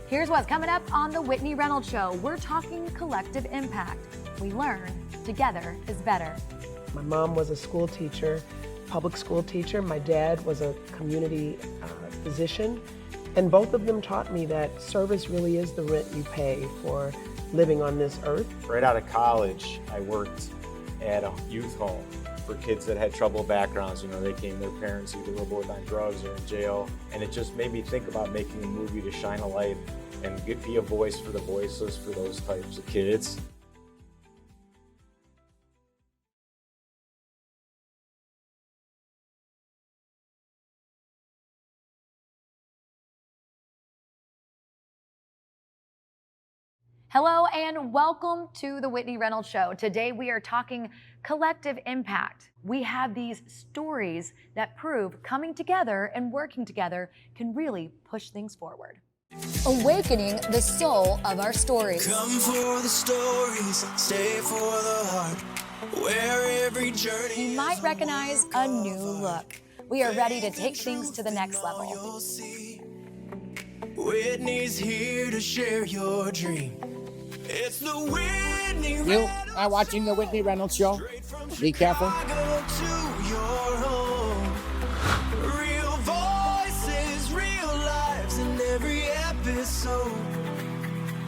Here's what's coming up on the Whitney Reynolds Show. We're talking collective impact. We learn together is better. My mom was a school teacher, public school teacher. My dad was a community physician. And both of them taught me that service really is the rent you pay for living on this earth. Right out of college, I worked at a youth home for kids that had troubled backgrounds. You know, they came, their parents either were both on drugs or in jail. And it just made me think about making a movie to shine a light and be a voice for the voiceless for those types of kids. Hello and welcome to the Whitney Reynolds Show. Today we are talking collective impact. We have these stories that prove coming together and working together can really push things forward. Awakening the soul of our stories. Come for the stories, stay for the heart, where every journey You might recognize a new look. We are ready to take things to the next level. you'll see. Whitney's here to share your dream. It's the Whitney You are watching the Whitney Reynolds Show. Be careful. Chicago to your home. Real voices, real lives in every episode.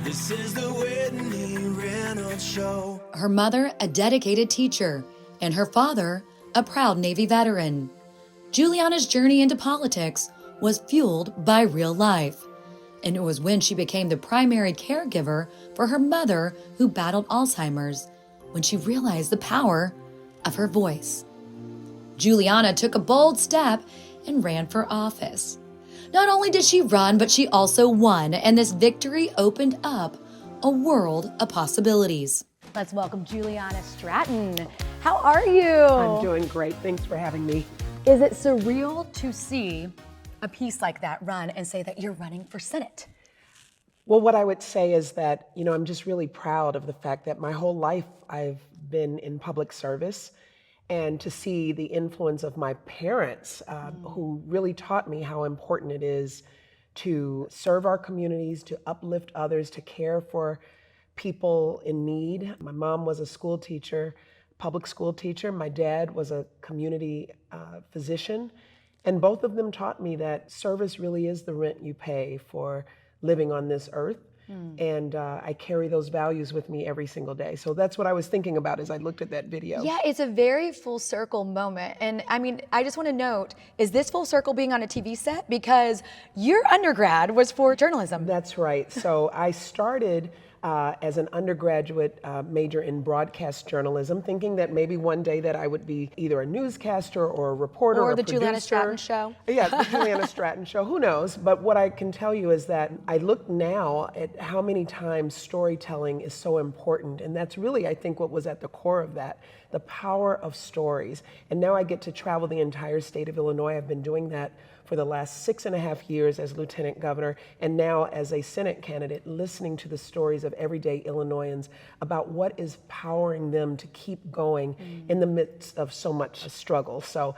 This is the Whitney Reynolds Show. Her mother, a dedicated teacher, and her father, a proud Navy veteran. Juliana's journey into politics was fueled by real life. And it was when she became the primary caregiver for her mother who battled Alzheimer's, when she realized the power of her voice. Juliana took a bold step and ran for office. Not only did she run, but she also won, and this victory opened up a world of possibilities. Let's welcome Juliana Stratton. How are you? I'm doing great. Thanks for having me. Is it surreal to see a piece like that run and say that you're running for Senate? Well, what I would say is that, I'm just really proud of the fact that my whole life I've been in public service, and to see the influence of my parents who really taught me how important it is to serve our communities, to uplift others, to care for people in need. My mom was a school teacher, public school teacher. My dad was a community physician. And both of them taught me that service really is the rent you pay for living on this earth. And I carry those values with me every single day. So that's what I was thinking about as I looked at that video. Yeah, it's a very full circle moment. And I mean, I just want to note, is this full circle being on a TV set? Because your undergrad was for journalism. That's right. So I started as an undergraduate major in broadcast journalism, thinking that maybe one day that I would be either a newscaster or a reporter or the a producer. Juliana Stratton Show. Yeah, the Juliana Stratton Show. Who knows? But what I can tell you is that I look now at how many times storytelling is so important. And that's really, I think, what was at the core of that, the power of stories. And now I get to travel the entire state of Illinois. I've been doing that for the last 6.5 years as lieutenant governor, and now as a Senate candidate, listening to the stories of everyday Illinoisans about what is powering them to keep going in the midst of so much struggle. So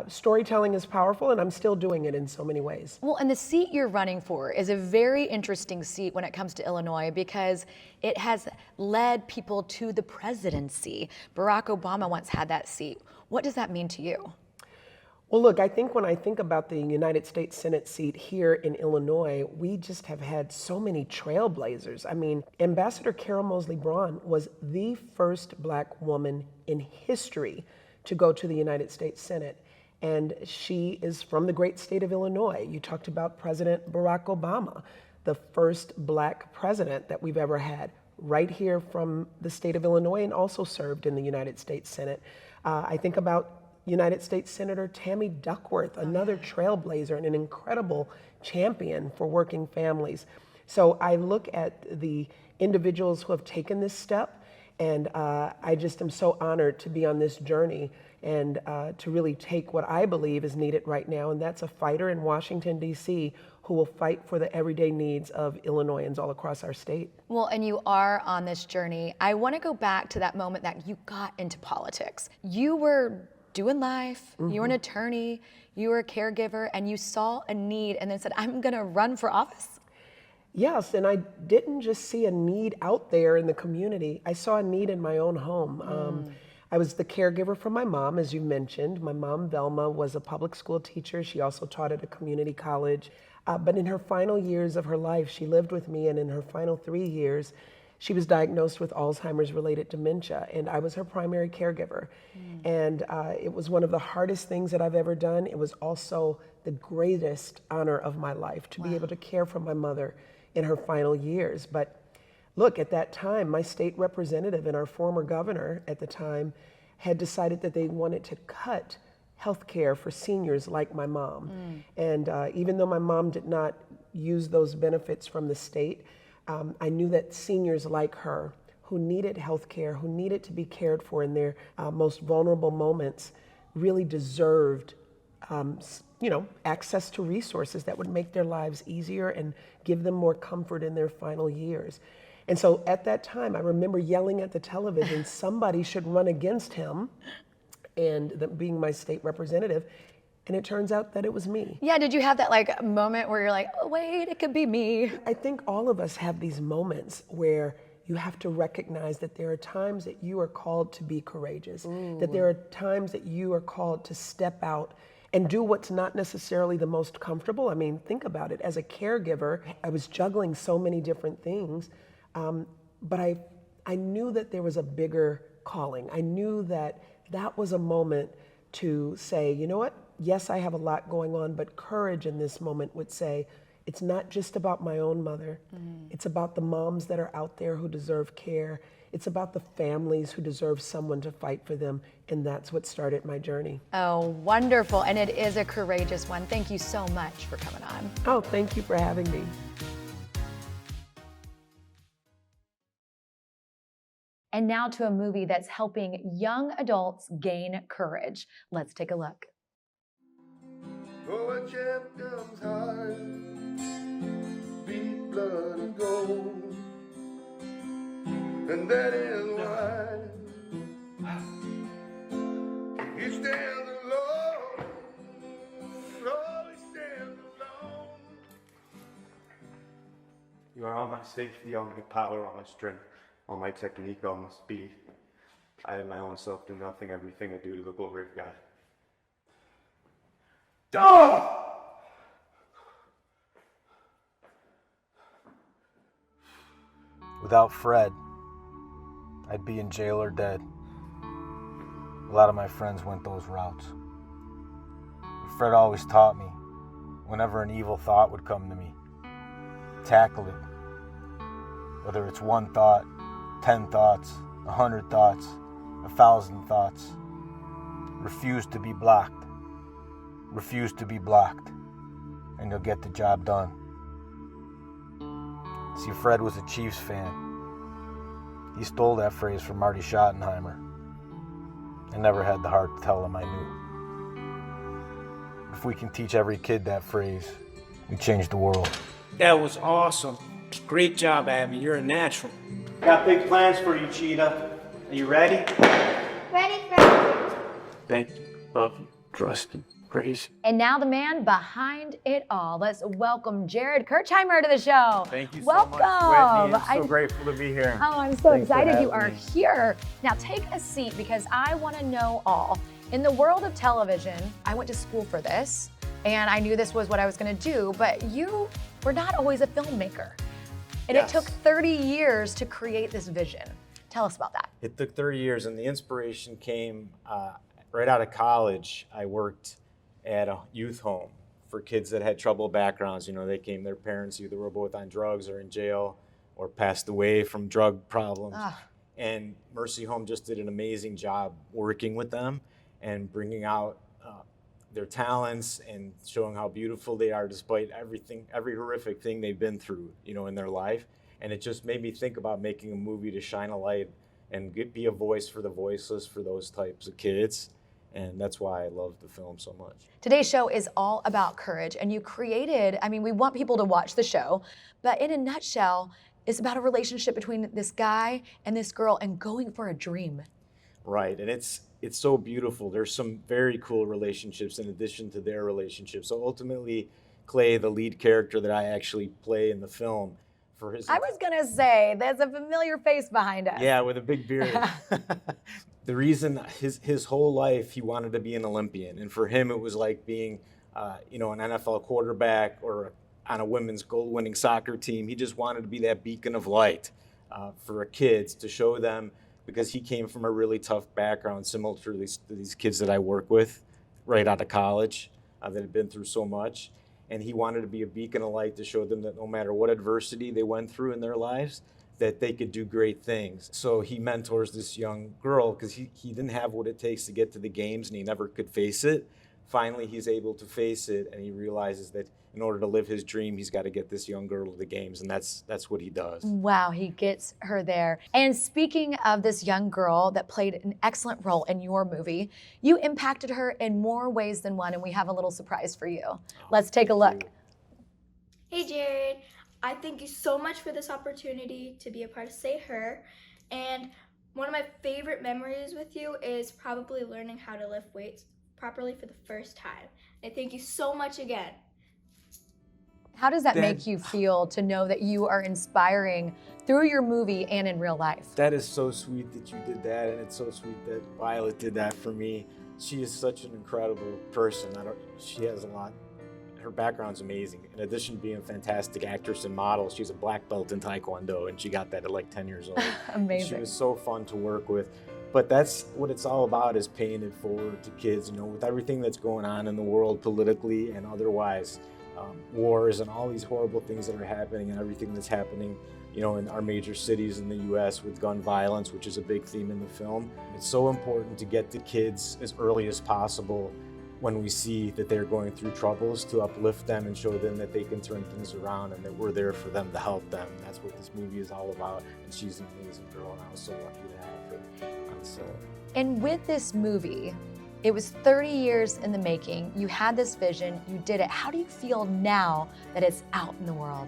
storytelling is powerful, and I'm still doing it in so many ways. Well, and the seat you're running for is a very interesting seat when it comes to Illinois, because it has led people to the presidency. Barack Obama once had that seat. What does that mean to you? Well, look, I think when I think about the United States Senate seat here in Illinois, we just have had so many trailblazers. I mean, Ambassador Carol Moseley Braun was the first Black woman in history to go to the United States Senate. And she is from the great state of Illinois. You talked about President Barack Obama, the first Black president that we've ever had, right here from the state of Illinois, and also served in the United States Senate. I think about United States Senator Tammy Duckworth, another trailblazer and an incredible champion for working families. So I look at the individuals who have taken this step, and I just am so honored to be on this journey and to really take what I believe is needed right now, and that's a fighter in Washington, D.C., who will fight for the everyday needs of Illinoisans all across our state. Well, and you are on this journey. I want to go back to that moment that you got into politics. You were doing life, you were an attorney, you were a caregiver, and you saw a need and then said, I'm gonna run for office? Yes, and I didn't just see a need out there in the community. I saw a need in my own home. I was the caregiver for my mom, as you mentioned. My mom, Velma, was a public school teacher. She also taught at a community college. But in her final years of her life, she lived with me, and in her final 3 years, she was diagnosed with Alzheimer's related dementia, and I was her primary caregiver. And it was one of the hardest things that I've ever done. It was also the greatest honor of my life to be able to care for my mother in her final years. But look, at that time, my state representative and our former governor at the time had decided that they wanted to cut health care for seniors like my mom. And even though my mom did not use those benefits from the state, I knew that seniors like her who needed health care, who needed to be cared for in their most vulnerable moments, really deserved access to resources that would make their lives easier and give them more comfort in their final years. And so at that time, I remember yelling at the television, somebody should run against him, and being my state representative. And it turns out that it was me. Yeah, did you have that like moment where you're like, oh, wait, it could be me? I think all of us have these moments where you have to recognize that there are times that you are called to be courageous, that there are times that you are called to step out and do what's not necessarily the most comfortable. I mean, think about it. As a caregiver, I was juggling so many different things, but I knew that there was a bigger calling. I knew that that was a moment to say, you know what? Yes, I have a lot going on, but courage in this moment would say, it's not just about my own mother. It's about the moms that are out there who deserve care. It's about the families who deserve someone to fight for them. And that's what started my journey. Oh, wonderful. And it is a courageous one. Thank you so much for coming on. Oh, thank you for having me. And now to a movie that's helping young adults gain courage. Let's take a look. Oh, a champ comes hard, beat blood and gold, and that is why he stands alone. Oh, he stands alone. You are all my safety, all my power, all my strength, all my technique, all my speed. I am my own self, do nothing, everything I do to the glory of God. Oh! Without Fred, I'd be in jail or dead. A lot of my friends went those routes. Fred always taught me, whenever an evil thought would come to me, tackle it. Whether it's one thought, 10 thoughts, 100 thoughts, 1,000 thoughts. Refuse to be blocked. Refuse to be blocked, and you'll get the job done. See, Fred was a Chiefs fan. He stole that phrase from Marty Schottenheimer. I never had the heart to tell him I knew. If we can teach every kid that phrase, we change the world. That was awesome. Great job, Abby. You're a natural. Got big plans for you, Cheetah. Are you ready? Ready, Fred. Thank you. Love you. Trust you. Praise you. And now the man behind it all. Let's welcome Jared Kirchheimer to the show. Thank you so welcome. much, Whitney. I'm so grateful to be here. Oh, I'm so Thanks for excited you having are me. here. Now take a seat because I want to know all. In the world of television, I went to school for this and I knew this was what I was going to do, but you were not always a filmmaker. And Yes. it took 30 years to create this vision. Tell us about that. It took 30 years, and the inspiration came right out of college. I worked at a youth home for kids that had troubled backgrounds. You know, they came, their parents either were both on drugs or in jail or passed away from drug problems. And Mercy Home just did an amazing job working with them and bringing out their talents and showing how beautiful they are despite everything, every horrific thing they've been through, you know, in their life. And it just made me think about making a movie to shine a light and be a voice for the voiceless for those types of kids. And that's why I love the film so much. Today's show is all about courage, and you created, I mean, we want people to watch the show, but in a nutshell, it's about a relationship between this guy and this girl and going for a dream. Right, and it's so beautiful. There's some very cool relationships in addition to their relationship. So ultimately, Clay, the lead character that I actually play in the film, for his. I was gonna say, there's a familiar face behind us. Yeah, with a big beard. The reason his whole life he wanted to be an Olympian, and for him it was like being, an NFL quarterback or on a women's gold-winning soccer team. He just wanted to be that beacon of light for kids, to show them, because he came from a really tough background, similar to these kids that I work with right out of college that had been through so much. And he wanted to be a beacon of light to show them that no matter what adversity they went through in their lives, that they could do great things. So he mentors this young girl because he didn't have what it takes to get to the games, and he never could face it. Finally, he's able to face it, and he realizes that in order to live his dream, he's got to get this young girl to the games, and that's what he does. Wow, he gets her there. And speaking of this young girl that played an excellent role in your movie, you impacted her in more ways than one, and we have a little surprise for you. Let's take a look. Hey Jared, I thank you so much for this opportunity to be a part of Say Her. And one of my favorite memories with you is probably learning how to lift weights properly for the first time. And thank you so much again. How does that make you feel to know that you are inspiring through your movie and in real life? That is so sweet that you did that, and it's so sweet that Violet did that for me. She is such an incredible person. She has a lot. Her background's amazing. In addition to being a fantastic actress and model, she's a black belt in Taekwondo, and she got that at like 10 years old. Amazing. She was so fun to work with. But that's what it's all about, is paying it forward to kids, with everything that's going on in the world politically and otherwise. Wars and all these horrible things that are happening, and everything that's happening, in our major cities in the U.S. with gun violence, which is a big theme in the film. It's so important to get to kids as early as possible when we see that they're going through troubles, to uplift them and show them that they can turn things around and that we're there for them to help them. That's what this movie is all about, and she's an amazing girl, and I was so lucky to have her on set. And with this movie, it was 30 years in the making. You had this vision, you did it. How do you feel now that it's out in the world?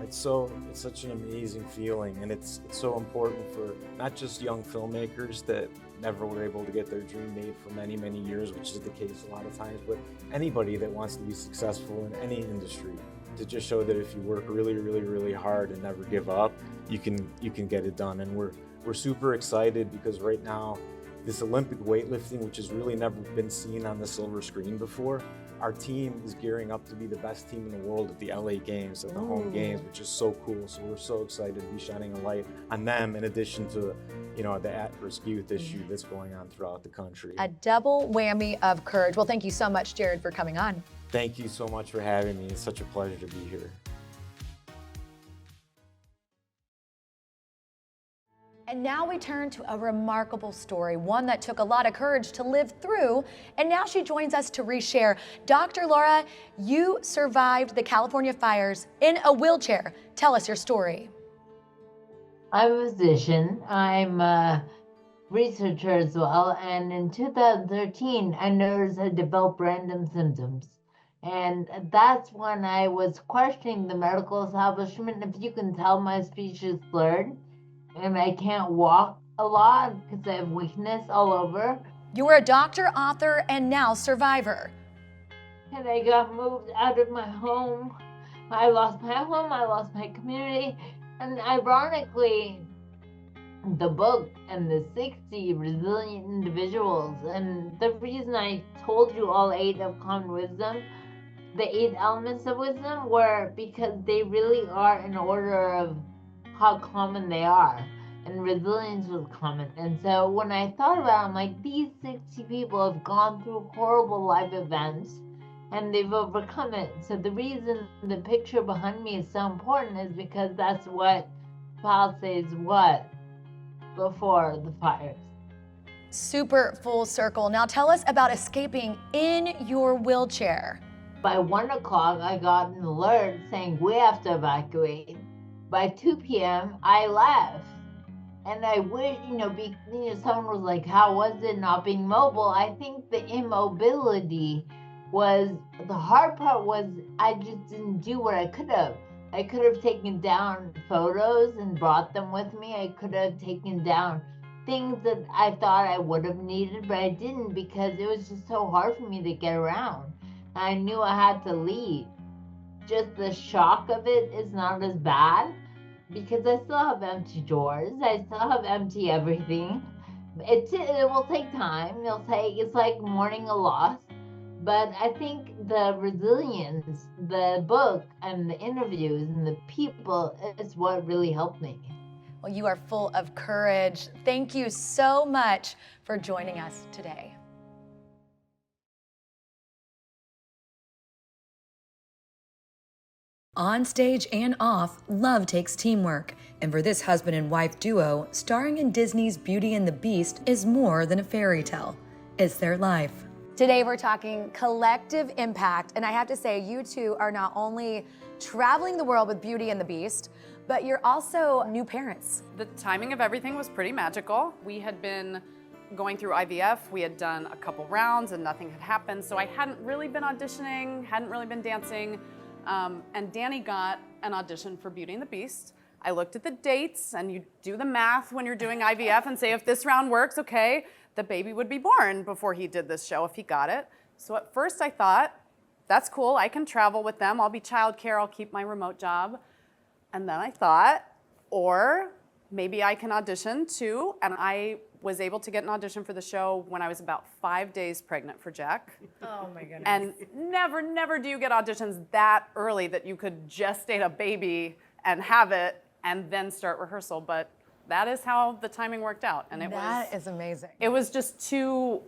It's such an amazing feeling, and it's so important for not just young filmmakers that never were able to get their dream made for many, many years, which is the case a lot of times, but anybody that wants to be successful in any industry, to just show that if you work really, really, really hard and never give up, you can get it done. And we're super excited because right now, this Olympic weightlifting, which has really never been seen on the silver screen before, our team is gearing up to be the best team in the world at the LA Games, at the home games, which is so cool. So we're so excited to be shining a light on them, in addition to, the at-risk youth issue that's going on throughout the country. A double whammy of courage. Well, thank you so much, Jared, for coming on. Thank you so much for having me. It's such a pleasure to be here. And now we turn to a remarkable story, one that took a lot of courage to live through, and now she joins us to reshare. Dr. Laura, you survived the California fires in a wheelchair. Tell us your story. I'm a physician. I'm a researcher as well, and in 2013, I noticed I developed random symptoms. And that's when I was questioning the medical establishment. If you can tell, my speech is slurred, and I can't walk a lot because I have weakness all over. You were a doctor, author, and now survivor. And I got moved out of my home. I lost my home, I lost my community, and ironically, the book and the 60 resilient individuals, and the reason I told you all 8 of common wisdom, the 8 elements of wisdom, were because they really are in order of how common they are, and resilience was common. And so when I thought about it, I'm like, these 60 people have gone through horrible life events and they've overcome it. So the reason the picture behind me is so important is because that's what Palisades was before the fires. Super full circle. Now tell us about escaping in your wheelchair. By 1 o'clock, I got an alert saying we have to evacuate. By 2 p.m., I left. And I wish, someone was like, how was it not being mobile? I think the immobility was, the hard part was I just didn't do what I could have. I could have taken down photos and brought them with me. I could have taken down things that I thought I would have needed, but I didn't because it was just so hard for me to get around. I knew I had to leave. just the shock of it is not as bad because I still have empty drawers. I still have empty everything. It will take time. It's like mourning a loss. But I think the resilience, the book and the interviews and the people is what really helped me. Well, you are full of courage. Thank you so much for joining us today. On stage and off, love takes teamwork. And for this husband and wife duo, starring in Disney's Beauty and the Beast is more than a fairy tale. It's their life. Today we're talking collective impact, and I have to say, you two are not only traveling the world with Beauty and the Beast, but you're also new parents. The timing of everything was pretty magical. We had been going through IVF, we had done a couple rounds and nothing had happened, so I hadn't really been auditioning, hadn't really been dancing, and Danny got an audition for Beauty and the Beast. I looked at the dates, and you do the math when you're doing IVF and say, if this round works, okay, the baby would be born before he did this show if he got it. So at first I thought, that's cool, I can travel with them, I'll be childcare, I'll keep my remote job. And then I thought, or maybe I can audition too, and I was able to get an audition for the show when I was about 5 days pregnant for Jack. Oh my goodness. And never do you get auditions that early that you could gestate a baby and have it and then start rehearsal, but that is how the timing worked out. And That is amazing. It was just too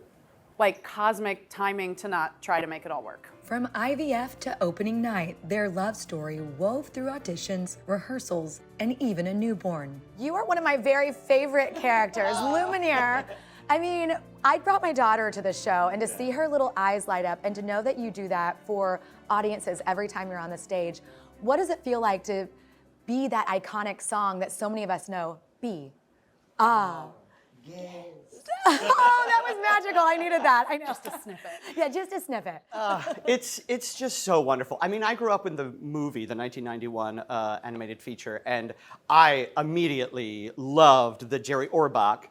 cosmic timing to not try to make it all work. From IVF to opening night, their love story wove through auditions, rehearsals, and even a newborn. You are one of my very favorite characters, Lumiere. I mean, I brought my daughter to the show, and to see her little eyes light up and to know that you do that for audiences every time you're on the stage, what does it feel like to be that iconic song that so many of us know? Be. Ah. Yes. Oh, that was magical. I needed that. I know. Just a snippet. Yeah, just a snippet. It's just so wonderful. I mean, I grew up in the movie, the 1991 animated feature, and I immediately loved the Jerry Orbach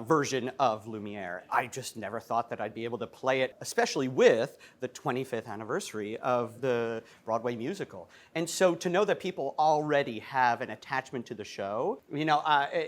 version of Lumiere. I just never thought that I'd be able to play it, especially with the 25th anniversary of the Broadway musical. And so to know that people already have an attachment to the show, you know,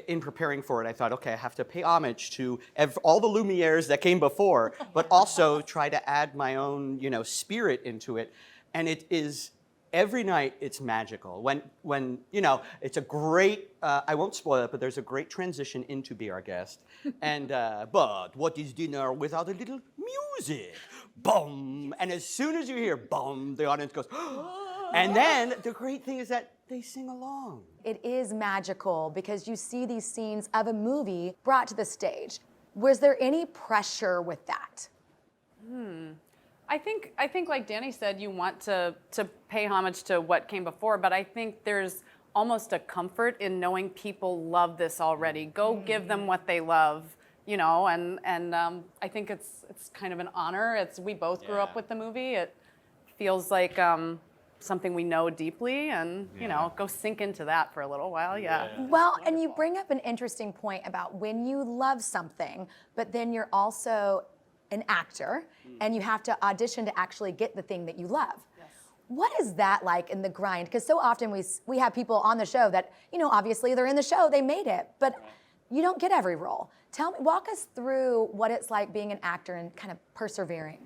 in preparing for it, I thought, okay, I have to pay homage to all the Lumieres that came before, but also try to add my own, you know, spirit into it. And it is, every night it's magical. When you know, it's a great, I won't spoil it, but there's a great transition into Be Our Guest. And, but what is dinner without a little music? Boom! And as soon as you hear boom, the audience goes, and then the great thing is that they sing along. It is magical because you see these scenes of a movie brought to the stage. Was there any pressure with that? I think like Danny said, you want to pay homage to what came before, but I think there's almost a comfort in knowing people love this already. Go give them what they love, you know, and I think it's kind of an honor. We both grew up with the movie. It feels like something we know deeply, and you know, go sink into that for a little while. Well, and you bring up an interesting point about when you love something, but then you're also an actor and you have to audition to actually get the thing that you love. Yes. What is that like in the grind? Because so often we have people on the show that, you know, obviously they're in the show, they made it, but you don't get every role. Walk us through what it's like being an actor and kind of persevering.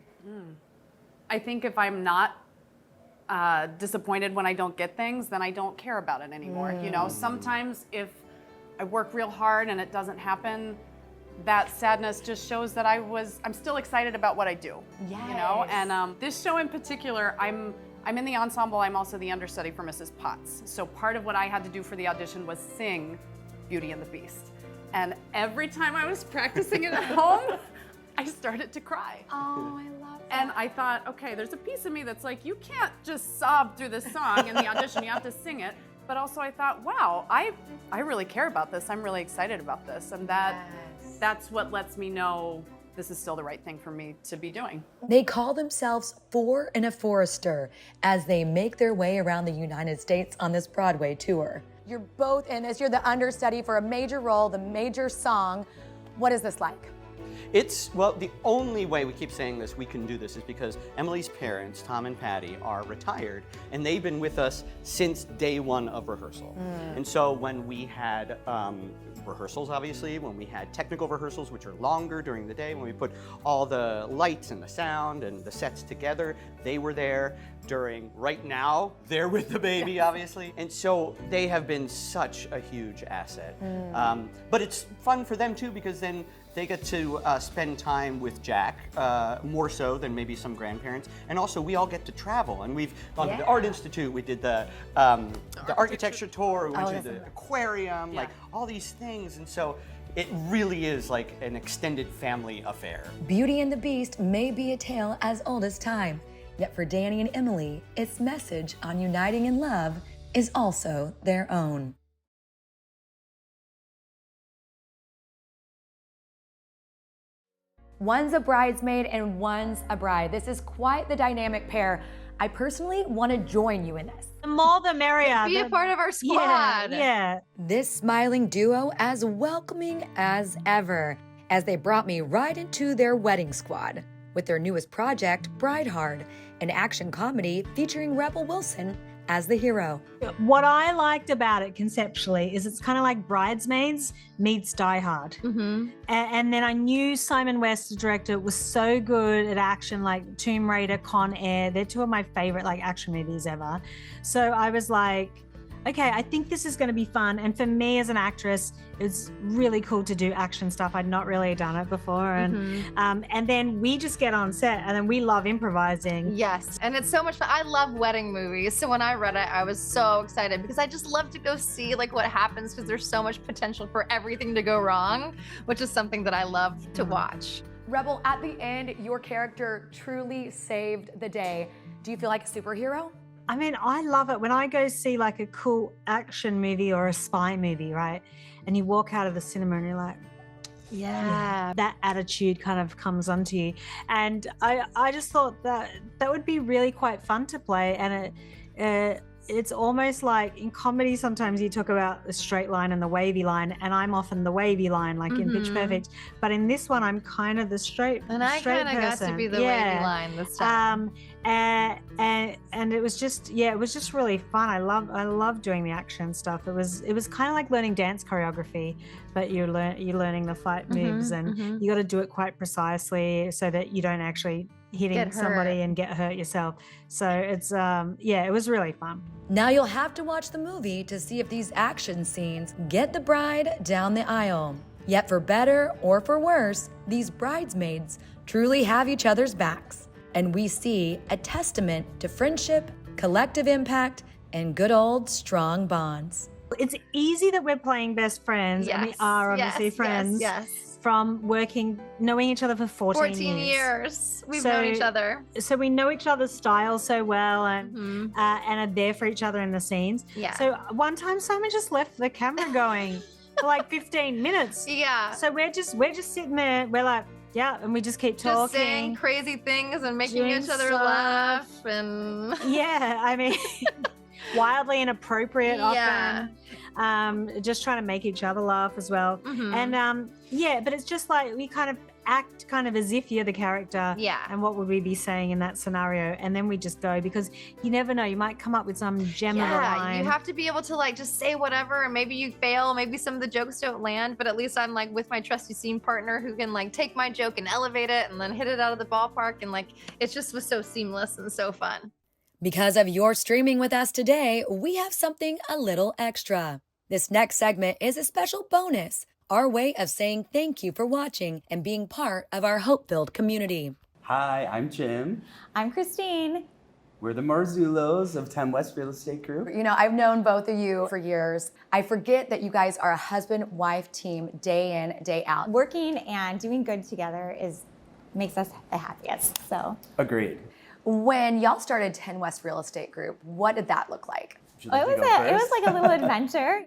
I think if I'm not disappointed when I don't get things, then I don't care about it anymore. You know, sometimes if I work real hard and it doesn't happen, that sadness just shows that I'm still excited about what I do. Yes. You know, and this show in particular, I'm in the ensemble. I'm also the understudy for Mrs. Potts. So part of what I had to do for the audition was sing Beauty and the Beast. And every time I was practicing it at home, I started to cry. Oh, I love that. And I thought, okay, there's a piece of me that's like, you can't just sob through this song in the audition, you have to sing it. But also I thought, wow, I really care about this. I'm really excited about this. And that's what lets me know this is still the right thing for me to be doing. They call themselves Four and a Forester as they make their way around the United States on this Broadway tour. You're both in this. You're the understudy for a major role, the major song. What is this like? well, the only way we keep saying this, we can do this, is because Emily's parents, Tom and Patty, are retired, and they've been with us since day one of rehearsal. And so when we had rehearsals, obviously, when we had technical rehearsals, which are longer during the day, when we put all the lights and the sound and the sets together, they were there. Right now, they're with the baby, obviously. And so they have been such a huge asset. But it's fun for them too, because then they get to spend time with Jack, more so than maybe some grandparents. And also, we all get to travel. And we've gone to the Art Institute, we did the architecture tour, we went to the aquarium, like all these things. And so it really is like an extended family affair. Beauty and the Beast may be a tale as old as time, yet for Danny and Emily, its message on uniting in love is also their own. One's a bridesmaid and one's a bride. This is quite the dynamic pair. I personally want to join you in this. The more the merrier. Be a part of our squad. Yeah. This smiling duo as welcoming as ever, as they brought me right into their wedding squad with their newest project, Bride Hard, an action comedy featuring Rebel Wilson as the hero. What I liked about it conceptually is it's kind of like Bridesmaids meets Die Hard. And then I knew Simon West, the director, was so good at action, like Tomb Raider, Con Air. They're two of my favorite like action movies ever. So I was like, okay, I think this is going to be fun. And for me as an actress, it's really cool to do action stuff. I'd not really done it before. And then we just get on set and then we love improvising. Yes, and it's so much fun. I love wedding movies. So when I read it, I was so excited because I just love to go see like what happens, because there's so much potential for everything to go wrong, which is something that I love to watch. Rebel, at the end, your character truly saved the day. Do you feel like a superhero? I mean, I love it when I go see like a cool action movie or a spy movie, right? And you walk out of the cinema and you're like, yeah, that attitude kind of comes onto you. And I just thought that would be really quite fun to play. And it's almost like in comedy, sometimes you talk about the straight line and the wavy line, and I'm often the wavy line, like in Pitch Perfect. But in this one, I'm kind of the straight And I kind of got to be the wavy line this time. And it was just, it was just really fun. I love doing the action stuff. It was kind of like learning dance choreography, but you're learning the fight moves, and you got to do it quite precisely so that you don't actually hitting somebody and get hurt yourself. So it's it was really fun. Now you'll have to watch the movie to see if these action scenes get the bride down the aisle. Yet for better or for worse, these bridesmaids truly have each other's backs. And we see a testament to friendship, collective impact, and good old strong bonds. It's easy that we're playing best friends, and we are obviously friends. From knowing each other for 14 years. We've known each other. So we know each other's style so well, and are there for each other in the scenes. So one time Simon just left the camera going for like 15 minutes. So we're just sitting there. We're like, and we just keep talking. Just saying crazy things and making each other laugh. And I mean, wildly inappropriate often. Just trying to make each other laugh as well. And but it's just like we kind of act kind of as if you're the character. And what would we be saying in that scenario? And then we just go, because you never know, you might come up with some gem of a line. You have to be able to like just say whatever, and maybe you fail, maybe some of the jokes don't land, but at least I'm like with my trusty scene partner who can like take my joke and elevate it and then hit it out of the ballpark, and like it just was so seamless and so fun. Because of your streaming with us today, we have something a little extra. This next segment is a special bonus, our way of saying thank you for watching and being part of our hope-filled community. Hi, I'm Jim. I'm Christine. We're the Marzullos of 10 West Real Estate Group. You know, I've known both of you for years. I forget that you guys are a husband-wife team day in, day out. Working and doing good together makes us the happiest, so. Agreed. When y'all started 10 West Real Estate Group, what did that look like? It was like a little adventure.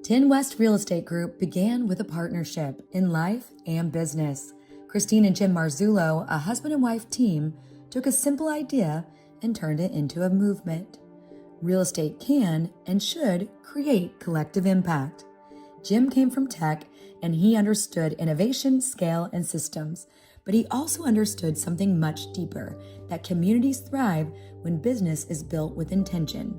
10 West Real Estate Group began with a partnership in life and business. Christine and Jim Marzullo, a husband and wife team, took a simple idea and turned it into a movement. Real estate can and should create collective impact. Jim came from tech and he understood innovation, scale, and systems. But he also understood something much deeper, that communities thrive when business is built with intention.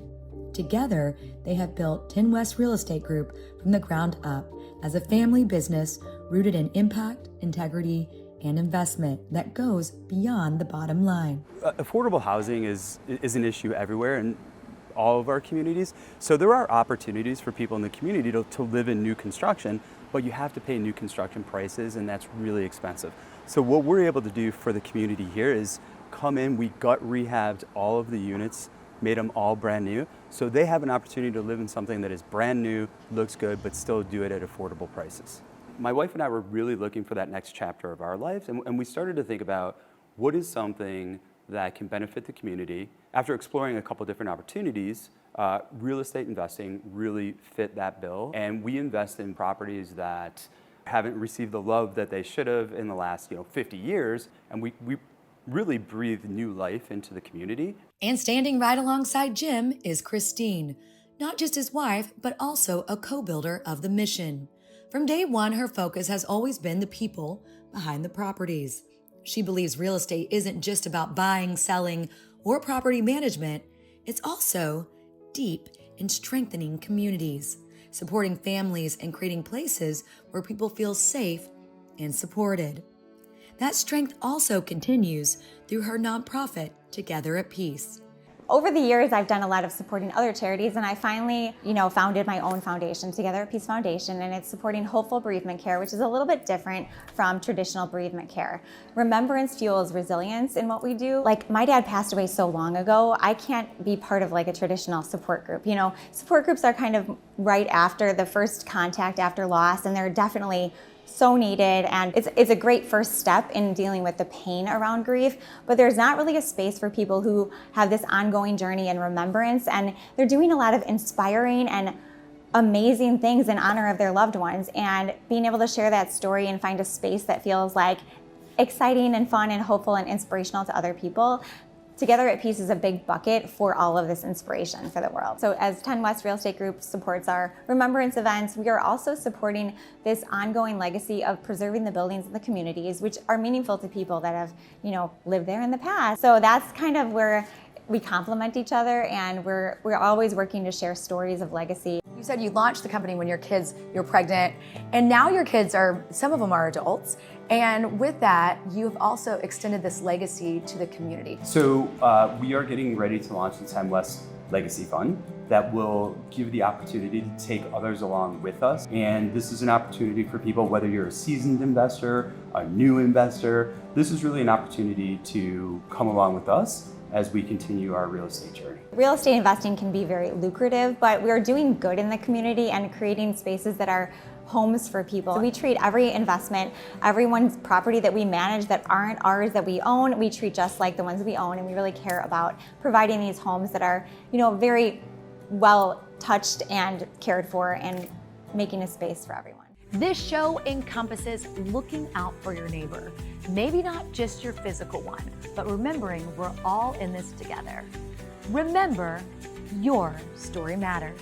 Together, they have built 10 West Real Estate Group from the ground up as a family business rooted in impact, integrity, and investment that goes beyond the bottom line. Affordable housing is an issue everywhere in all of our communities. So there are opportunities for people in the community to live in new construction, but you have to pay new construction prices, and that's really expensive. So what we're able to do for the community here is come in, we gut rehabbed all of the units, made them all brand new, so they have an opportunity to live in something that is brand new, looks good, but still do it at affordable prices. My wife and I were really looking for that next chapter of our lives, and we started to think about what is something that can benefit the community. After exploring a couple different opportunities, real estate investing really fit that bill, and we invest in properties that haven't received the love that they should have in the last 50 years, and we really breathe new life into the community. And standing right alongside Jim is Christine, not just his wife, but also a co-builder of the mission. From day one, her focus has always been the people behind the properties. She believes real estate isn't just about buying, selling, or property management. It's also deep in strengthening communities, supporting families, and creating places where people feel safe and supported. That strength also continues through her nonprofit, Together at Peace. Over the years, I've done a lot of supporting other charities, and I finally, founded my own foundation, Together at Peace Foundation, and it's supporting hopeful bereavement care, which is a little bit different from traditional bereavement care. Remembrance fuels resilience in what we do. Like, my dad passed away so long ago, I can't be part of like a traditional support group. Support groups are kind of right after the first contact after loss, and they're definitely so needed, and it's a great first step in dealing with the pain around grief, but there's not really a space for people who have this ongoing journey in remembrance, and they're doing a lot of inspiring and amazing things in honor of their loved ones, and being able to share that story and find a space that feels like exciting and fun and hopeful and inspirational to other people. Together at Peace is a big bucket for all of this inspiration for the world. So as 10 West Real Estate Group supports our remembrance events, we are also supporting this ongoing legacy of preserving the buildings in the communities, which are meaningful to people that have, lived there in the past. So that's kind of where we complement each other, and we're always working to share stories of legacy. You said you launched the company when you're pregnant, and now your kids some of them are adults. And with that, you've also extended this legacy to the community. So we are getting ready to launch the 10 West Legacy Fund that will give the opportunity to take others along with us. And this is an opportunity for people, whether you're a seasoned investor, a new investor, this is really an opportunity to come along with us as we continue our real estate journey. Real estate investing can be very lucrative, but we're doing good in the community and creating spaces that are homes for people. So we treat every investment, everyone's property that we manage that aren't ours that we own, we treat just like the ones we own, and we really care about providing these homes that are, very well touched and cared for, and making a space for everyone. This show encompasses looking out for your neighbor. Maybe not just your physical one, but remembering we're all in this together. Remember, your story matters.